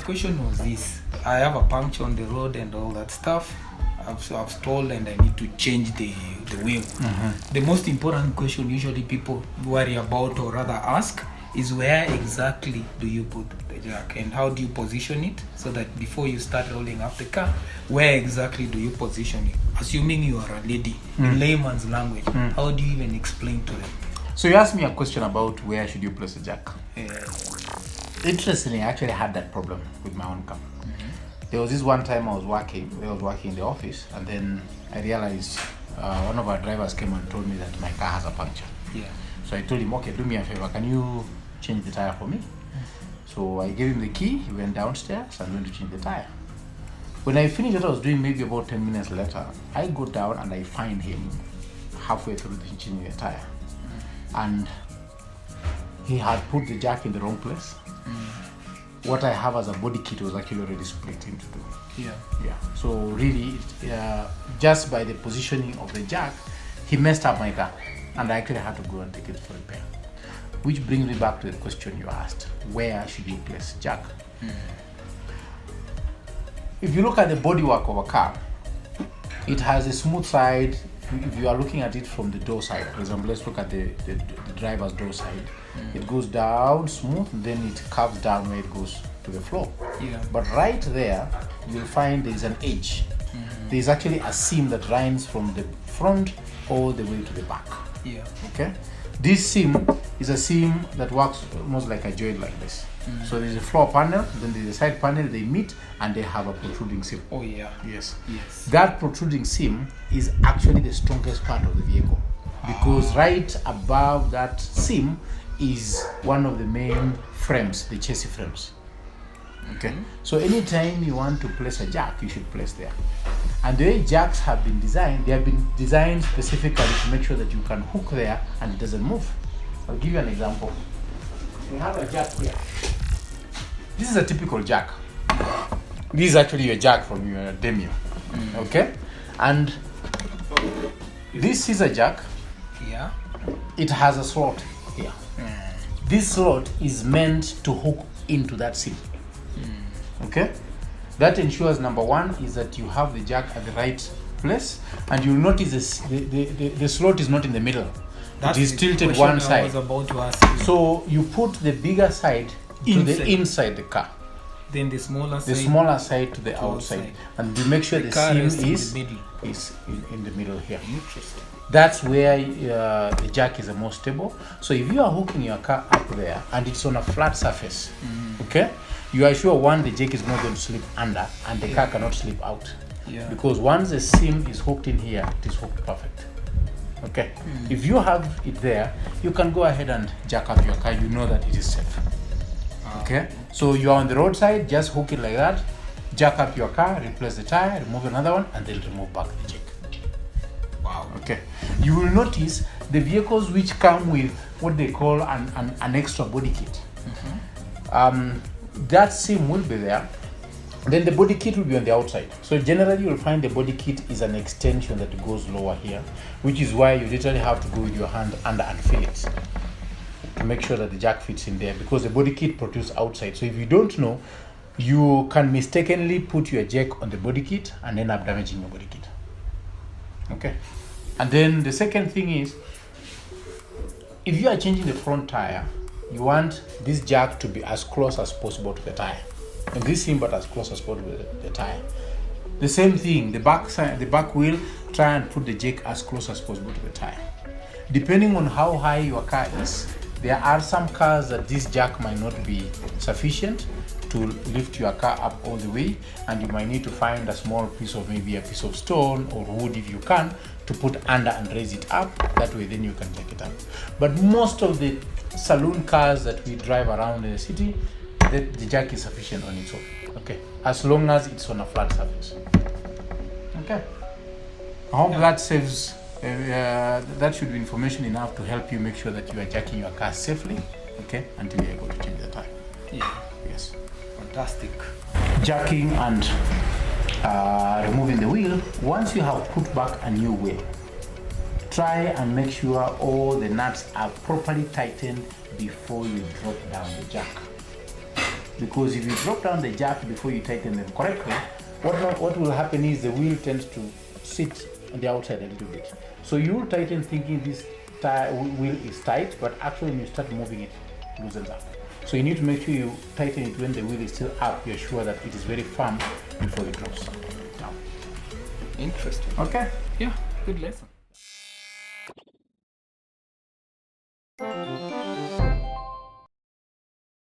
question was this. I have a puncture on the road and all that stuff. I've stalled and I need to change the wheel. The most important question usually people worry about or rather ask is where exactly do you put the jack and how do you position it so that before you start rolling up the car, where exactly do you position it? Assuming you are a lady, in layman's language, how do you even explain to them? So you asked me a question about where should you place the jack. Interestingly, I actually had that problem with my own car. There was this one time I was working in the office, and then I realized one of our drivers came and told me that my car has a puncture. So I told him, okay, do me a favor, can you change the tire for me? So I gave him the key, he went downstairs and went to change the tire. When I finished what I was doing, maybe about 10 minutes later, I go down and I find him halfway through changing the tire. And he had put the jack in the wrong place. What I have as a body kit was actually already split into two. So really, just by the positioning of the jack, he messed up my car, and I actually had to go and take it for repair. Which brings me back to the question you asked: where should you place jack? If you look at the bodywork of a car, it has a smooth side. If you are looking at it from the door side, for example, let's look at the driver's door side. It goes down smooth, then it curves down where it goes to the floor. But right there, you'll find there is an edge. There is actually a seam that runs from the front all the way to the back. Okay. This seam is a seam that works almost like a joint like this. So there's a floor panel, then there's a side panel, they meet and they have a protruding seam. Yes. That protruding seam is actually the strongest part of the vehicle, because right above that seam is one of the main frames, the chassis frames. Okay. So anytime you want to place a jack, you should place there. And the way jacks have been designed, they have been designed specifically to make sure that you can hook there and it doesn't move. I'll give you an example. We have a jack here. This is a typical jack. This is actually a jack from your Demio. Okay? And this is a jack. It has a slot here. This slot is meant to hook into that seam. Okay? That ensures, number one, is that you have the jack at the right place, and you'll notice the slot is not in the middle. It is tilted one side. I was about to ask you. So you put the bigger side to the inside the car. Then the smaller side to the outside. And you make sure the seam is in the middle here. Interesting. That's where the jack is the most stable. So if you are hooking your car up there and it's on a flat surface, okay, you are sure, one, the jack is not going to slip under and the car cannot slip out. Because once the seam is hooked in here, it is hooked perfect. Okay. If you have it there, you can go ahead and jack up your car. You know that it is safe. Okay. So you are on the roadside, just hook it like that, jack up your car, replace the tire, remove another one, and then remove back the jack. Wow. Okay. You will notice the vehicles which come with what they call an extra body kit. That seam will be there. Then the body kit will be on the outside. So generally you'll find the body kit is an extension that goes lower here, which is why you literally have to go with your hand under and feel it to make sure that the jack fits in there, because the body kit protrudes outside. So if you don't know, you can mistakenly put your jack on the body kit and end up damaging your body kit. Okay. And then the second thing is, if you are changing the front tire, you want this jack to be as close as possible to the tire. And this seam, but as close as possible to the tire. The same thing, the back side, the back wheel, try and put the jack as close as possible to the tire. Depending on how high your car is, there are some cars that this jack might not be sufficient to lift your car up all the way, and you might need to find a small piece of, maybe a piece of stone or wood if you can, to put under and raise it up. That way then you can take it up. But most of the saloon cars that we drive around in the city, the jack is sufficient on its own. Okay, as long as it's on a flat surface. Okay, I hope that saves. That should be information enough to help you make sure that you are jacking your car safely. Okay, until you're able to change the tire. Yes. Fantastic. Jacking and removing the wheel. Once you have put back a new wheel, try and make sure all the nuts are properly tightened before you drop down the jack. because if you drop down the jack before you tighten them correctly, what will happen is the wheel tends to sit on the outside a little bit. So you will tighten thinking this wheel is tight, but actually when you start moving it loosens up. So you need to make sure you tighten it when the wheel is still up. You're sure that it is very firm before it drops down. Interesting. Okay. Yeah, good lesson.